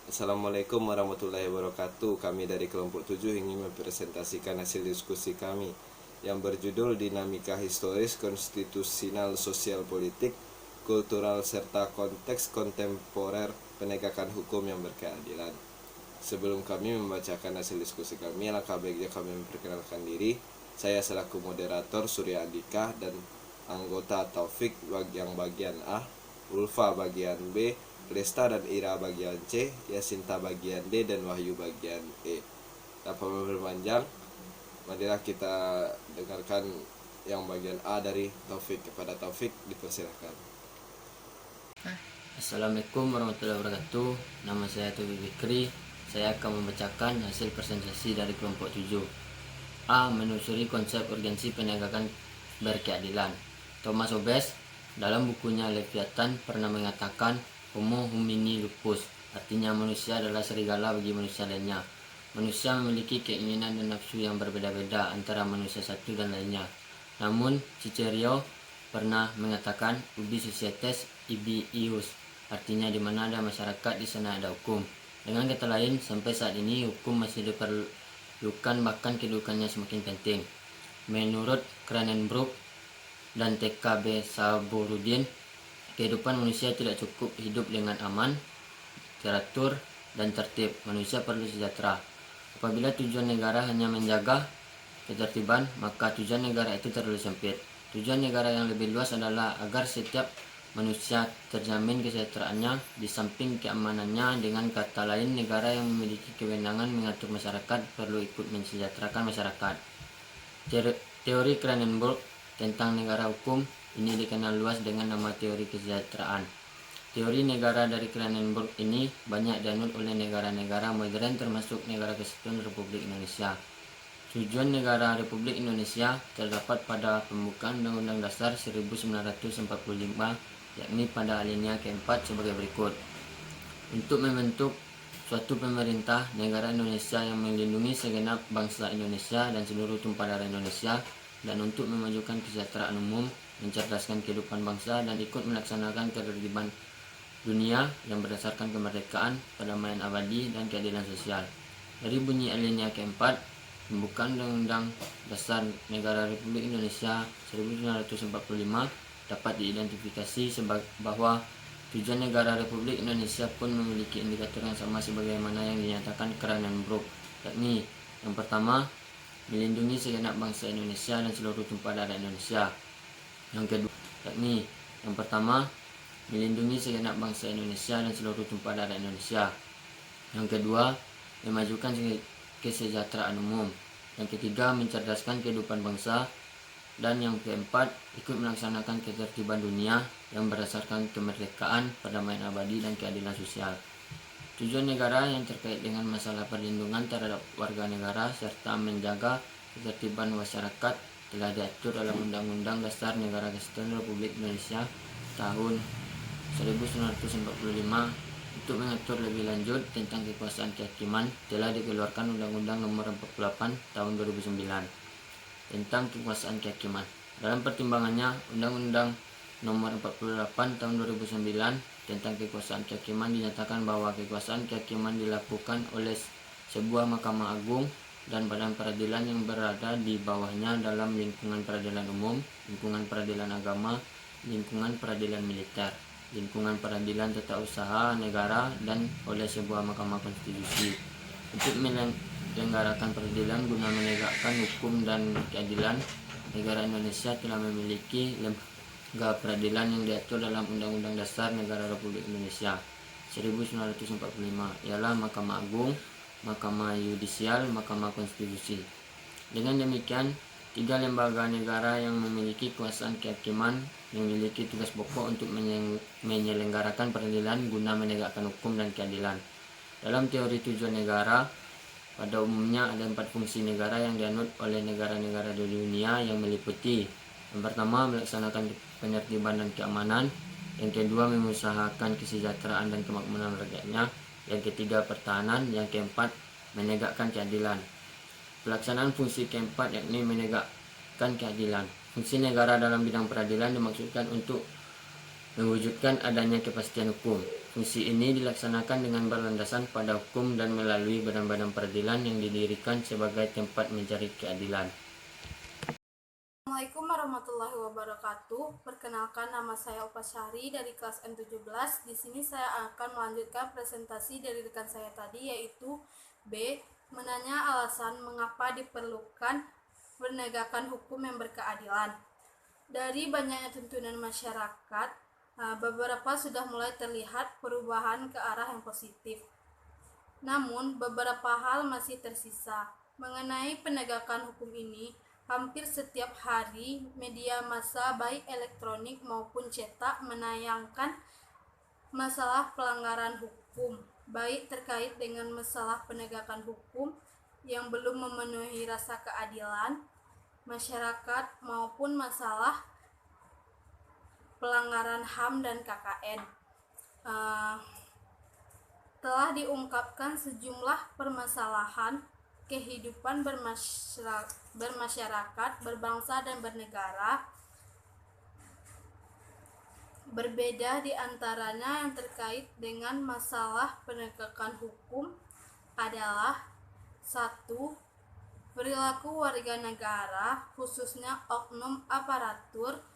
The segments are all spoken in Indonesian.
Assalamualaikum warahmatullahi wabarakatuh. Kami dari kelompok 7 ingin mempresentasikan hasil diskusi kami yang berjudul Dinamika Historis, Konstitusional, Sosial Politik, Kultural, serta Konteks Kontemporer Penegakan Hukum yang Berkeadilan. Sebelum kami membacakan hasil diskusi kami, alangkah baiknya kami memperkenalkan diri. Saya selaku moderator Surya Andika dan anggota Taufik yang bagian A, Ulfa bagian B, Lesta dan Ira bagian C, Yasinta bagian D, dan Wahyu bagian E. Tanpa berpanjang, marilah kita dengarkan yang bagian A dari Taufik. Kepada Taufik dipersilakan. Assalamualaikum warahmatullahi wabarakatuh. Nama saya Taufik Fikri. Saya akan membacakan hasil presentasi dari kelompok 7. A. Menelusuri konsep urgensi penegakan berkeadilan. Thomas Hobbes dalam bukunya Leviathan pernah mengatakan Homo homini lupus, artinya manusia adalah serigala bagi manusia lainnya. Manusia memiliki keinginan dan nafsu yang berbeda-beda antara manusia satu dan lainnya. Namun Cicero pernah mengatakan ubi societas ibi ius, artinya di mana ada masyarakat di sana ada hukum. Dengan kata lain, sampai saat ini hukum masih diperlukan, bahkan kedudukannya semakin penting. Menurut Cranenbrook dan TKB Saburudin, kehidupan manusia tidak cukup hidup dengan aman, teratur, dan tertib. Manusia perlu sejahtera. Apabila tujuan negara hanya menjaga ketertiban, maka tujuan negara itu terlalu sempit. Tujuan negara yang lebih luas adalah agar setiap manusia terjamin kesejahteraannya di samping keamanannya. Dengan kata lain, negara yang memiliki kewenangan mengatur masyarakat perlu ikut mensejahterakan masyarakat. Teori Cranenburg tentang negara hukum ini dikenal luas dengan nama teori kesejahteraan. Teori negara dari Cranenburg ini banyak dianut oleh negara-negara modern termasuk Negara Kesatuan Republik Indonesia. Tujuan negara Republik Indonesia terdapat pada pembukaan Undang-Undang Dasar 1945, yakni pada alinea keempat sebagai berikut. Untuk membentuk suatu pemerintah negara Indonesia yang melindungi segenap bangsa Indonesia dan seluruh tumpah darah Indonesia, dan untuk memajukan kesejahteraan umum, mencerdaskan kehidupan bangsa, dan ikut melaksanakan ketertiban dunia yang berdasarkan kemerdekaan, perdamaian abadi, dan keadilan sosial. Dari bunyi alinea keempat pembukaan Undang-Undang Dasar Negara Republik Indonesia 1945 dapat diidentifikasi bahwa tujuan negara Republik Indonesia pun memiliki indikator yang sama sebagaimana yang dinyatakan Cranenburg, yakni yang pertama, melindungi segenap bangsa Indonesia dan seluruh tumpah darah Indonesia. Yang kedua, yakni yang pertama, melindungi segenap bangsa Indonesia dan seluruh tumpah darah Indonesia. Yang kedua, memajukan kesejahteraan umum. Yang ketiga, mencerdaskan kehidupan bangsa. Dan yang keempat, ikut melaksanakan ketertiban dunia yang berdasarkan kemerdekaan, perdamaian abadi, dan keadilan sosial. Tujuan negara yang terkait dengan masalah perlindungan terhadap warga negara serta menjaga ketertiban masyarakat telah diatur dalam Undang-Undang Dasar Negara Kesatuan Republik Indonesia tahun 1945. Untuk mengatur lebih lanjut tentang kekuasaan kehakiman telah dikeluarkan Undang-Undang Nomor 48 Tahun 2009 tentang kekuasaan kehakiman. Dalam pertimbangannya, Undang-Undang Nomor 48 Tahun 2009 tentang kekuasaan kehakiman dinyatakan bahwa kekuasaan kehakiman dilakukan oleh sebuah Mahkamah Agung dan badan peradilan yang berada di bawahnya dalam lingkungan peradilan umum, lingkungan peradilan agama, lingkungan peradilan militer, lingkungan peradilan tata usaha negara, dan oleh sebuah Mahkamah Konstitusi. Untuk menyelenggarakan peradilan guna menegakkan hukum dan keadilan, negara Indonesia telah memiliki lembaga peradilan yang diatur dalam Undang-Undang Dasar Negara Republik Indonesia 1945, ialah Mahkamah Agung, Mahkamah Yudisial, Mahkamah Konstitusi. Dengan demikian, tiga lembaga negara yang memiliki kekuasaan kehakiman memiliki tugas pokok untuk menyelenggarakan peradilan guna menegakkan hukum dan keadilan. Dalam teori tujuan negara, pada umumnya ada 4 fungsi negara yang dianut oleh negara-negara di dunia yang meliputi: yang pertama, melaksanakan penertiban dan keamanan; yang kedua, mengusahakan kesejahteraan dan kemakmuran rakyatnya; yang ketiga, pertahanan; yang keempat, menegakkan keadilan. Pelaksanaan fungsi keempat yakni menegakkan keadilan. Fungsi negara dalam bidang peradilan dimaksudkan untuk mewujudkan adanya kepastian hukum. Misi ini dilaksanakan dengan berlandasan pada hukum dan melalui badan-badan peradilan yang didirikan sebagai tempat mencari keadilan. Assalamualaikum warahmatullahi wabarakatuh. Perkenalkan, nama saya Opa Syahri dari kelas M17. Di sini saya akan melanjutkan presentasi dari rekan saya tadi, yaitu B. Menanya alasan mengapa diperlukan penegakan hukum yang berkeadilan. Dari banyaknya tuntunan masyarakat, beberapa sudah mulai terlihat perubahan ke arah yang positif. Namun, beberapa hal masih tersisa. Mengenai penegakan hukum ini, hampir setiap hari media massa baik elektronik maupun cetak menayangkan masalah pelanggaran hukum, baik terkait dengan masalah penegakan hukum yang belum memenuhi rasa keadilan masyarakat maupun masalah pelanggaran HAM dan KKN. Telah diungkapkan sejumlah permasalahan kehidupan bermasyarakat, berbangsa, dan bernegara. Berbeda di antaranya yang terkait dengan masalah penegakan hukum adalah 1. Perilaku warga negara, khususnya oknum aparatur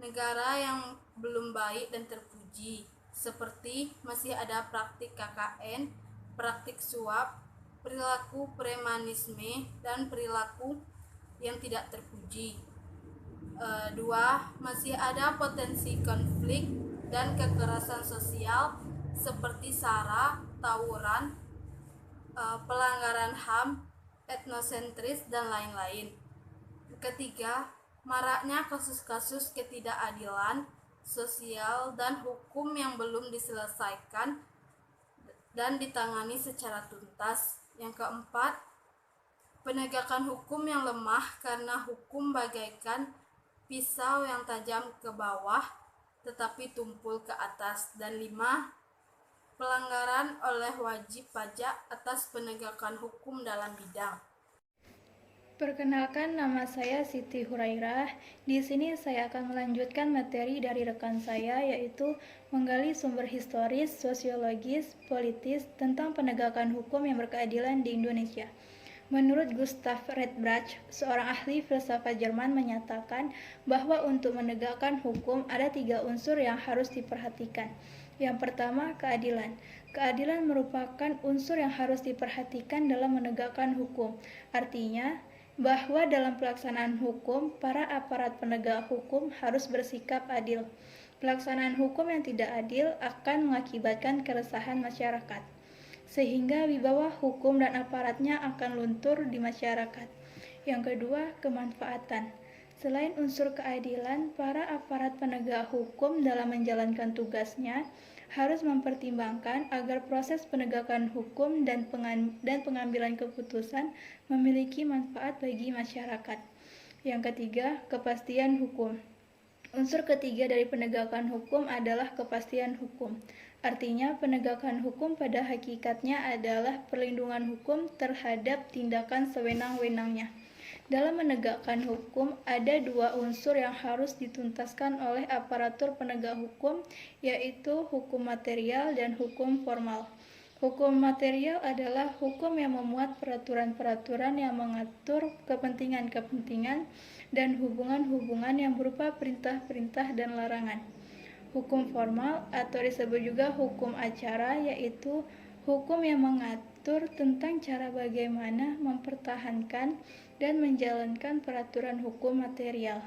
negara yang belum baik dan terpuji, seperti masih ada praktik KKN, praktik suap, perilaku premanisme, dan perilaku yang tidak terpuji. 2. Masih ada potensi konflik dan kekerasan sosial seperti SARA, tawuran, pelanggaran HAM, etnosentris, dan lain-lain. Ketiga, maraknya kasus-kasus ketidakadilan sosial dan hukum yang belum diselesaikan dan ditangani secara tuntas. Yang keempat, penegakan hukum yang lemah karena hukum bagaikan pisau yang tajam ke bawah tetapi tumpul ke atas. Dan 5, pelanggaran oleh wajib pajak atas penegakan hukum dalam bidang. Perkenalkan, nama saya Siti Hurairah. Di sini saya akan melanjutkan materi dari rekan saya, yaitu menggali sumber historis, sosiologis, politis tentang penegakan hukum yang berkeadilan di Indonesia. Menurut Gustav Redbrandt, seorang ahli filsafat Jerman, menyatakan bahwa untuk menegakkan hukum ada 3 unsur yang harus diperhatikan. Yang pertama, keadilan. Keadilan merupakan unsur yang harus diperhatikan dalam menegakkan hukum. Artinya, bahwa dalam pelaksanaan hukum, para aparat penegak hukum harus bersikap adil. Pelaksanaan hukum yang tidak adil akan mengakibatkan keresahan masyarakat, sehingga wibawa hukum dan aparatnya akan luntur di masyarakat. Yang kedua, kemanfaatan. Selain unsur keadilan, para aparat penegak hukum dalam menjalankan tugasnya harus mempertimbangkan agar proses penegakan hukum dan pengambilan keputusan memiliki manfaat bagi masyarakat. Yang ketiga, kepastian hukum. Unsur ketiga dari penegakan hukum adalah kepastian hukum. Artinya, penegakan hukum pada hakikatnya adalah perlindungan hukum terhadap tindakan sewenang-wenangnya. Dalam menegakkan hukum, ada 2 unsur yang harus dituntaskan oleh aparatur penegak hukum, yaitu hukum material dan hukum formal. Hukum material adalah hukum yang memuat peraturan-peraturan yang mengatur kepentingan-kepentingan dan hubungan-hubungan yang berupa perintah-perintah dan larangan. Hukum formal atau disebut juga hukum acara, yaitu hukum yang mengatur tentang cara bagaimana mempertahankan dan menjalankan peraturan hukum material.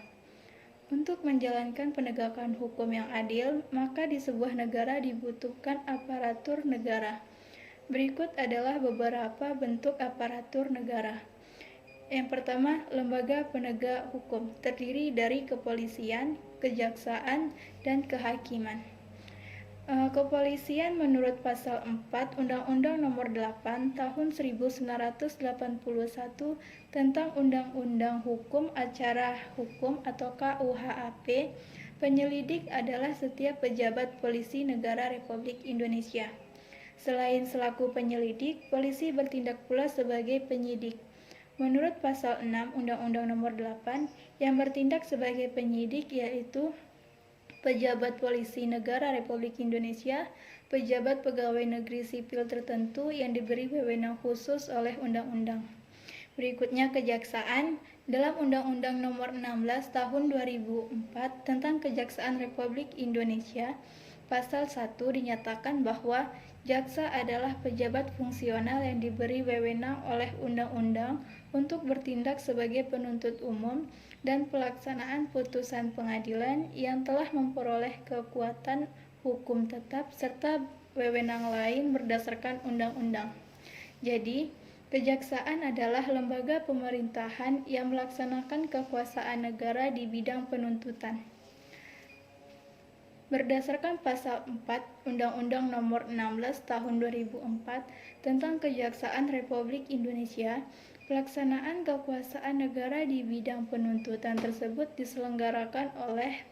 Untuk menjalankan penegakan hukum yang adil, maka di sebuah negara dibutuhkan aparatur negara. Berikut adalah beberapa bentuk aparatur negara. Yang pertama, lembaga penegak hukum, terdiri dari kepolisian, kejaksaan, dan kehakiman. Kepolisian menurut pasal 4 Undang-Undang Nomor 8 Tahun 1981 tentang Undang-Undang Hukum Acara Hukum atau KUHAP, penyelidik adalah setiap pejabat polisi negara Republik Indonesia. Selain selaku penyelidik, polisi bertindak pula sebagai penyidik. Menurut pasal 6 Undang-Undang Nomor 8, yang bertindak sebagai penyidik yaitu pejabat polisi negara Republik Indonesia, pejabat pegawai negeri sipil tertentu yang diberi wewenang khusus oleh undang-undang. Berikutnya kejaksaan. Dalam Undang-Undang Nomor 16 Tahun 2004 tentang Kejaksaan Republik Indonesia, Pasal 1 dinyatakan bahwa jaksa adalah pejabat fungsional yang diberi wewenang oleh undang-undang untuk bertindak sebagai penuntut umum dan pelaksanaan putusan pengadilan yang telah memperoleh kekuatan hukum tetap serta wewenang lain berdasarkan undang-undang. Jadi, kejaksaan adalah lembaga pemerintahan yang melaksanakan kekuasaan negara di bidang penuntutan. Berdasarkan Pasal 4 Undang-Undang Nomor 16 Tahun 2004 tentang Kejaksaan Republik Indonesia, pelaksanaan kekuasaan negara di bidang penuntutan tersebut diselenggarakan oleh: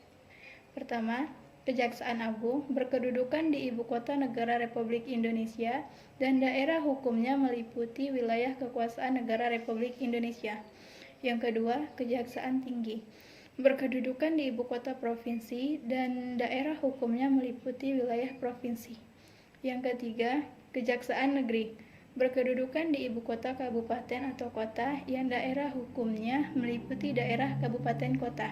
pertama, Kejaksaan Agung berkedudukan di Ibu Kota Negara Republik Indonesia dan daerah hukumnya meliputi wilayah kekuasaan negara Republik Indonesia. Yang kedua, Kejaksaan Tinggi berkedudukan di Ibu Kota Provinsi dan daerah hukumnya meliputi wilayah provinsi. Yang ketiga, Kejaksaan Negeri berkedudukan di Ibu Kota Kabupaten atau Kota yang daerah hukumnya meliputi daerah kabupaten kota.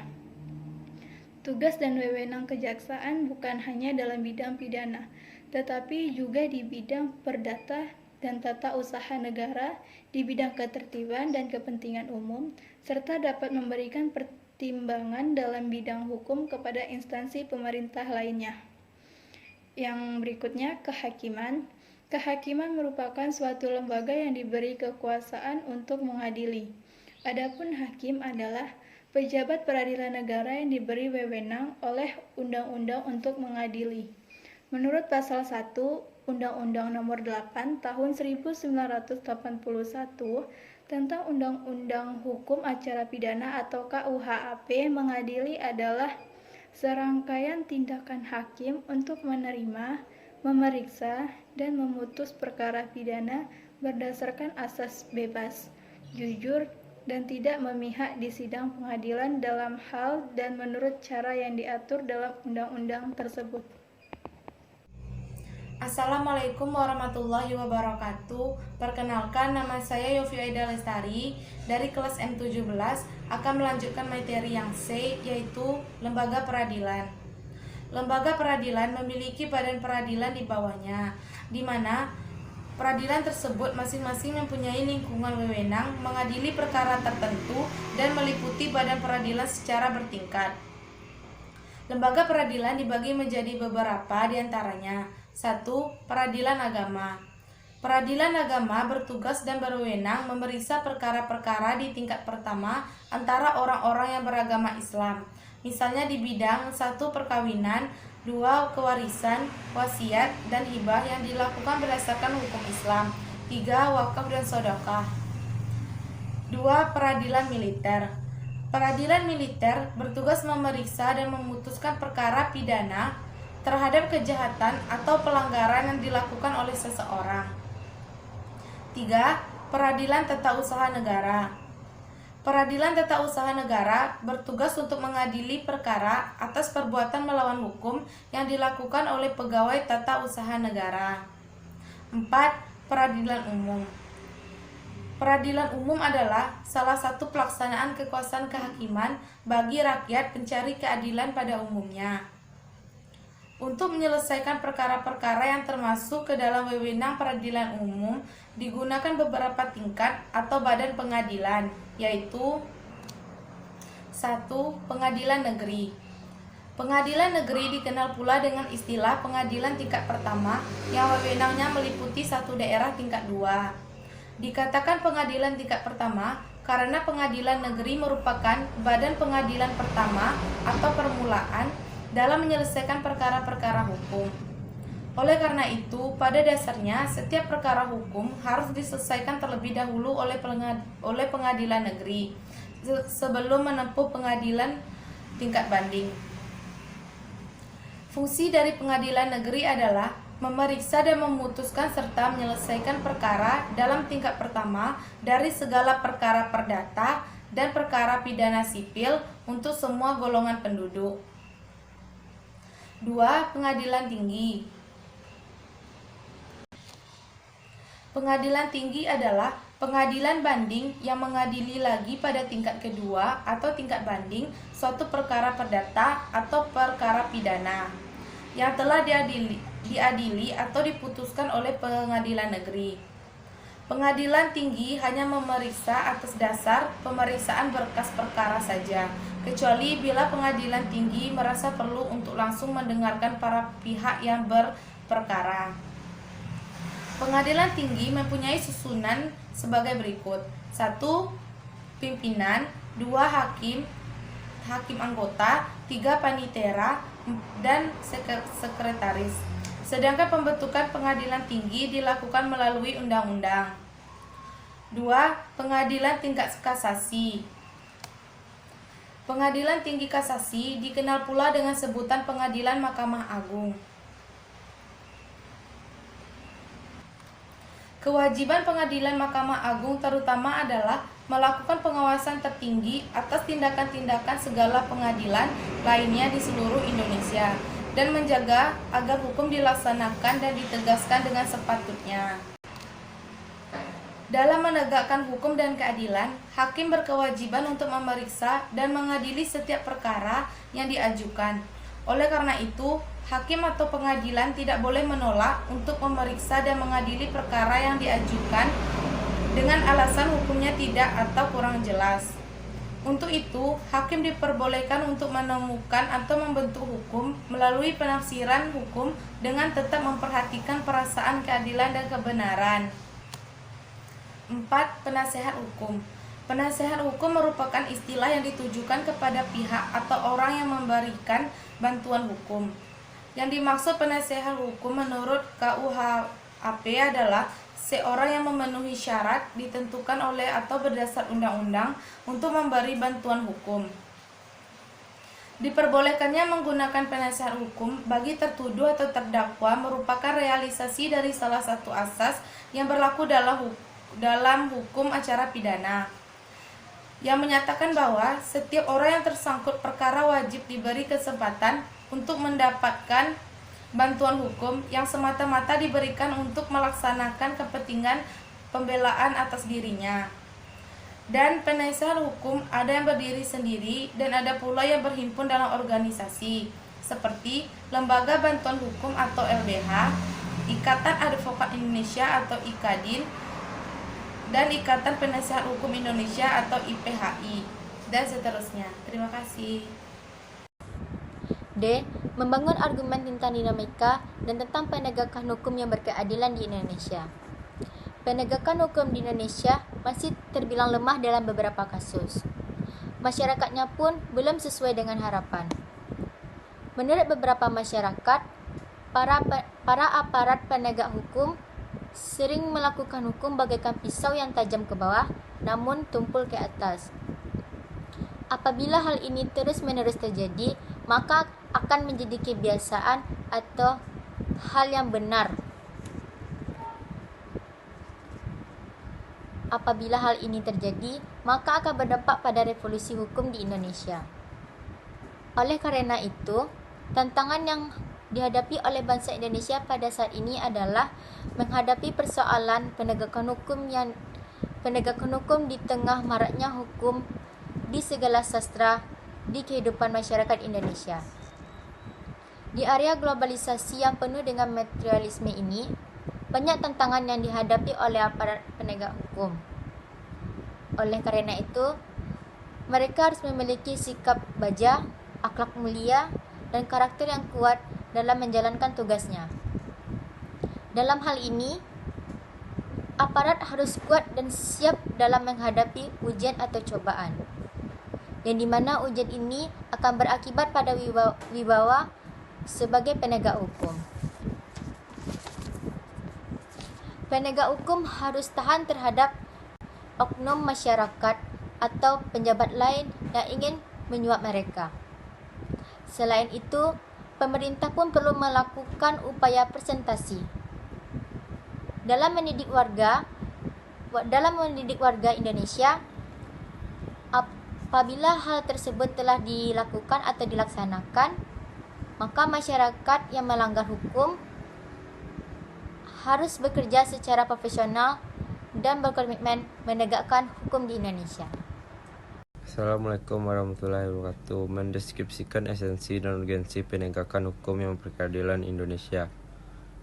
Tugas dan wewenang kejaksaan bukan hanya dalam bidang pidana, tetapi juga di bidang perdata dan tata usaha negara, di bidang ketertiban dan kepentingan umum, serta dapat memberikan pertimbangan dalam bidang hukum kepada instansi pemerintah lainnya. Yang berikutnya, kehakiman. Kehakiman merupakan suatu lembaga yang diberi kekuasaan untuk mengadili. Adapun hakim adalah pejabat peradilan negara yang diberi wewenang oleh undang-undang untuk mengadili. Menurut Pasal 1 Undang-Undang Nomor 8 Tahun 1981 tentang Undang-Undang Hukum Acara Pidana atau KUHAP, mengadili adalah serangkaian tindakan hakim untuk menerima, memeriksa, dan memutus perkara pidana berdasarkan asas bebas, jujur, dan tidak memihak di sidang pengadilan dalam hal dan menurut cara yang diatur dalam undang-undang tersebut. Assalamualaikum warahmatullahi wabarakatuh. Perkenalkan, nama saya Yofi Aida Lestari dari kelas M17 akan melanjutkan materi yang C, yaitu lembaga peradilan. Lembaga peradilan memiliki badan peradilan di bawahnya, di mana peradilan tersebut masing-masing mempunyai lingkungan wewenang mengadili perkara tertentu dan meliputi badan peradilan secara bertingkat. Lembaga peradilan dibagi menjadi beberapa di antaranya. 1. Peradilan agama. Peradilan agama bertugas dan berwenang memeriksa perkara-perkara di tingkat pertama antara orang-orang yang beragama Islam. Misalnya di bidang 1. Perkawinan, 2. Kewarisan, wasiat, dan hibah yang dilakukan berdasarkan hukum Islam. 3. Wakaf dan sedekah. 2. Peradilan militer. Peradilan militer bertugas memeriksa dan memutuskan perkara pidana terhadap kejahatan atau pelanggaran yang dilakukan oleh seseorang. 3. Peradilan tata usaha negara. Peradilan tata usaha negara bertugas untuk mengadili perkara atas perbuatan melawan hukum yang dilakukan oleh pegawai tata usaha negara. 4. Peradilan umum. Peradilan umum adalah salah satu pelaksanaan kekuasaan kehakiman bagi rakyat pencari keadilan pada umumnya. Untuk menyelesaikan perkara-perkara yang termasuk ke dalam wewenang peradilan umum, digunakan beberapa tingkat atau badan pengadilan, yaitu 1. Pengadilan negeri. Pengadilan negeri dikenal pula dengan istilah pengadilan tingkat pertama yang wewenangnya meliputi satu daerah tingkat 2. Dikatakan pengadilan tingkat pertama karena pengadilan negeri merupakan badan pengadilan pertama atau permulaan dalam menyelesaikan perkara-perkara hukum. Oleh karena itu, pada dasarnya setiap perkara hukum harus diselesaikan terlebih dahulu oleh pengadilan negeri sebelum menempuh pengadilan tingkat banding. Fungsi dari pengadilan negeri adalah memeriksa dan memutuskan serta menyelesaikan perkara dalam tingkat pertama dari segala perkara perdata dan perkara pidana sipil untuk semua golongan penduduk. 2. Pengadilan tinggi. Pengadilan tinggi adalah pengadilan banding yang mengadili lagi pada tingkat kedua atau tingkat banding suatu perkara perdata atau perkara pidana yang telah diadili atau diputuskan oleh pengadilan negeri. Pengadilan tinggi hanya memeriksa atas dasar pemeriksaan berkas perkara saja, kecuali bila pengadilan tinggi merasa perlu untuk langsung mendengarkan para pihak yang berperkara. Pengadilan tinggi mempunyai susunan sebagai berikut: 1. Pimpinan, 2. Hakim anggota, 3. Panitera, dan sekretaris. Sedangkan pembentukan pengadilan tinggi dilakukan melalui undang-undang. 2. Pengadilan tingkat kasasi. Pengadilan tinggi kasasi dikenal pula dengan sebutan Pengadilan Mahkamah Agung. Kewajiban Pengadilan Mahkamah Agung terutama adalah melakukan pengawasan tertinggi atas tindakan-tindakan segala pengadilan lainnya di seluruh Indonesia dan menjaga agar hukum dilaksanakan dan ditegaskan dengan sepatutnya. Dalam menegakkan hukum dan keadilan, hakim berkewajiban untuk memeriksa dan mengadili setiap perkara yang diajukan. Oleh karena itu, hakim atau pengadilan tidak boleh menolak untuk memeriksa dan mengadili perkara yang diajukan dengan alasan hukumnya tidak atau kurang jelas. Untuk itu, hakim diperbolehkan untuk menemukan atau membentuk hukum melalui penafsiran hukum dengan tetap memperhatikan perasaan keadilan dan kebenaran. 4. Penasehat hukum. Penasehat hukum merupakan istilah yang ditujukan kepada pihak atau orang yang memberikan bantuan hukum. Yang dimaksud penasehat hukum menurut KUHP adalah seorang yang memenuhi syarat ditentukan oleh atau berdasar undang-undang untuk memberi bantuan hukum. Diperbolehkannya menggunakan penasehat hukum bagi tertuduh atau terdakwa merupakan realisasi dari salah satu asas yang berlaku dalam hukum acara pidana, yang menyatakan bahwa setiap orang yang tersangkut perkara wajib diberi kesempatan untuk mendapatkan bantuan hukum yang semata-mata diberikan untuk melaksanakan kepentingan pembelaan atas dirinya. Dan penasehat hukum ada yang berdiri sendiri dan ada pula yang berhimpun dalam organisasi seperti Lembaga Bantuan Hukum atau LBH, Ikatan Advokat Indonesia atau IKADIN, dan Ikatan Penasehat Hukum Indonesia atau IPHI, dan seterusnya. Terima kasih. D. Membangun argumen tentang dinamika dan tentang penegakan hukum yang berkeadilan di Indonesia. Penegakan hukum di Indonesia masih terbilang lemah dalam beberapa kasus. Masyarakatnya pun belum sesuai dengan harapan. Menurut beberapa masyarakat, para aparat penegak hukum sering melakukan hukum bagaikan pisau yang tajam ke bawah, namun tumpul ke atas. Apabila hal ini terus-menerus terjadi, maka akan menjadi kebiasaan atau hal yang benar. Apabila hal ini terjadi, maka akan berdampak pada revolusi hukum di Indonesia. Oleh karena itu, tantangan yang dihadapi oleh bangsa Indonesia pada saat ini adalah menghadapi persoalan penegakan hukum di tengah maraknya hukum di segala sastra di kehidupan masyarakat Indonesia. Di area globalisasi yang penuh dengan materialisme ini, banyak tantangan yang dihadapi oleh aparat penegak hukum. Oleh karena itu, mereka harus memiliki sikap baja, akhlak mulia, dan karakter yang kuat dalam menjalankan tugasnya. Dalam hal ini, aparat harus kuat dan siap dalam menghadapi ujian atau cobaan, yang dimana ujian ini akan berakibat pada wibawa sebagai penegak hukum. Penegak hukum harus tahan terhadap oknum masyarakat atau pejabat lain yang ingin menyuap mereka. Selain itu, pemerintah pun perlu melakukan upaya presentasi dalam mendidik warga Indonesia. Apabila hal tersebut telah dilakukan atau dilaksanakan, maka masyarakat yang melanggar hukum harus bekerja secara profesional dan berkomitmen menegakkan hukum di Indonesia. Assalamualaikum warahmatullahi wabarakatuh. Mendeskripsikan esensi dan urgensi penegakan hukum yang berkeadilan Indonesia.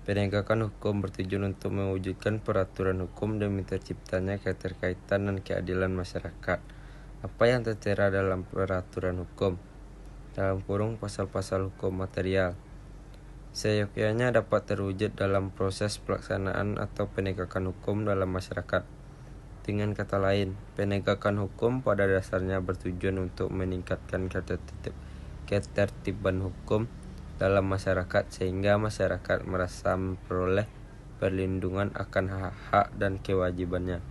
Penegakan hukum bertujuan untuk mewujudkan peraturan hukum demi terciptanya keterkaitan dan keadilan masyarakat. Apa yang tertera dalam peraturan hukum? Dalam kurung pasal-pasal hukum material. Seyogyanya dapat terwujud dalam proses pelaksanaan atau penegakan hukum dalam masyarakat. Dengan kata lain, penegakan hukum pada dasarnya bertujuan untuk meningkatkan ketertiban hukum dalam masyarakat sehingga masyarakat merasa memperoleh perlindungan akan hak-hak dan kewajibannya.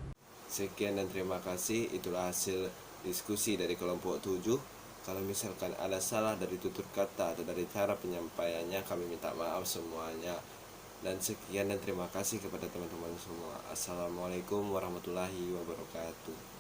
Sekian dan terima kasih. Itulah hasil diskusi dari kelompok 7. Kalau misalkan ada salah dari tutur kata atau dari cara penyampaiannya, kami minta maaf semuanya. Dan sekian dan terima kasih kepada teman-teman semua. Assalamualaikum warahmatullahi wabarakatuh.